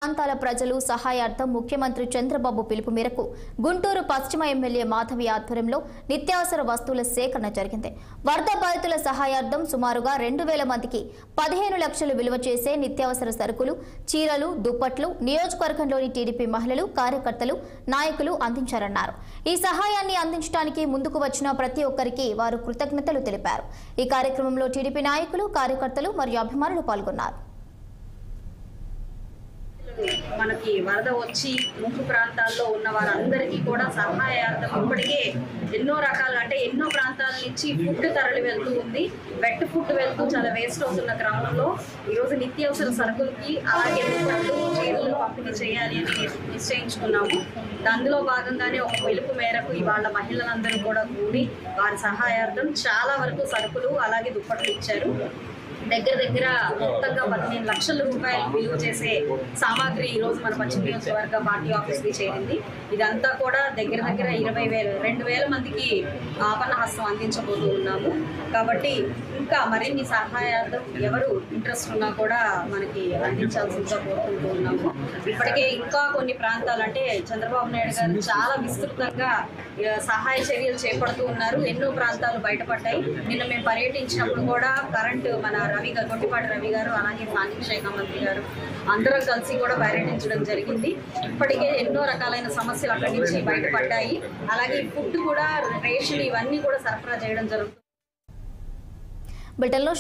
ప్రాంతాల ప్రజలు సహాయార్థం ముఖ్యమంత్రి చంద్రబాబు పిలుపు మేరకు గుంటూరు పశ్చిమ ఎమ్మెల్యే మాధవి ఆధ్వర్యంలో నిత్యావసర వస్తువుల సేకరణ జరిగింది. వరద బాధితుల సహాయార్థం సుమారుగా 2000 మందికి 15 లక్షలు విలువ చేసే నిత్యావసర సరుకులు, చీరలు, దుప్పట్లు నియోజకవర్గంలోని టీడీపీ మహిళలు, కార్యకర్తలు, నాయకులు అందించారన్నారు. ఈ సహాయాన్ని అందించడానికి ముందుకు వచ్చిన ప్రతి ఒక్కరికి వారు కృతజ్ఞతలు తెలిపారు. ఈ కార్యక్రమంలో టీడీపీ నాయకులు, కార్యకర్తలు మరియు అభిమానులు పాల్గొన్నారు. మనకి వరద వచ్చి ముంపు ప్రాంతాల్లో ఉన్న వారందరికీ కూడా సహాయార్థం ఇప్పటికే ఎన్నో రకాలు ఎన్నో ప్రాంతాల నుంచి ఫుడ్ తరలి వెళ్తూ ఉంది. వెట్ ఫుడ్ వెళ్తూ చాలా వేస్ట్ అవుతున్న క్రమంలో ఈరోజు నిత్యావసర సరుకులకి అలాగే చీరలు పంపిణీ చేయాలి అని నిశ్చయించుకున్నాము. అందులో భాగంగానే ఒక పిలుపు మేరకు ఇవాళ మహిళలందరూ కూడా కూడి వారి సహాయార్థం చాలా వరకు సరుకులు అలాగే దుప్పట్లు ఇచ్చారు. దగ్గర మొత్తంగా 15 లక్షల రూపాయలు విలువ చేసే సామాగ్రి ఈరోజు మన పశ్చిమ నియోజకవర్గ పార్టీ ఆఫీస్కి చేరింది. ఇదంతా కూడా దగ్గర 2,000 మందికి ఆపన్న హస్తం అందించబోతూ ఉన్నాము. కాబట్టి ఇంకా మరిన్ని సహాయార్థం ఎవరు ఇంట్రెస్ట్ ఉన్నా కూడా మనకి అందించాల్సిందిగా కోరుకుంటూ ఉన్నాము. ఇప్పటికే ఇంకా కొన్ని ప్రాంతాలు చంద్రబాబు నాయుడు గారు చాలా విస్తృతంగా సహాయ చర్యలు చేపడుతూ ఉన్నారు. ఎన్నో ప్రాంతాలు బయటపడ్డాయి. నిన్న మేము పర్యటించినప్పుడు కూడా కరెంటు మన గొట్టిపాటి రవి గారు అలాగే స్థానిక శాఖ మంత్రి గారు అందరం కలిసి కూడా పర్యటించడం జరిగింది. ఇప్పటికే ఎన్నో రకాలైన సమస్యలు అక్కడి నుంచి బయటపడ్డాయి. అలాగే ఫుడ్ కూడా, రేషన్ ఇవన్నీ కూడా సరఫరా చేయడం జరుగుతుంది.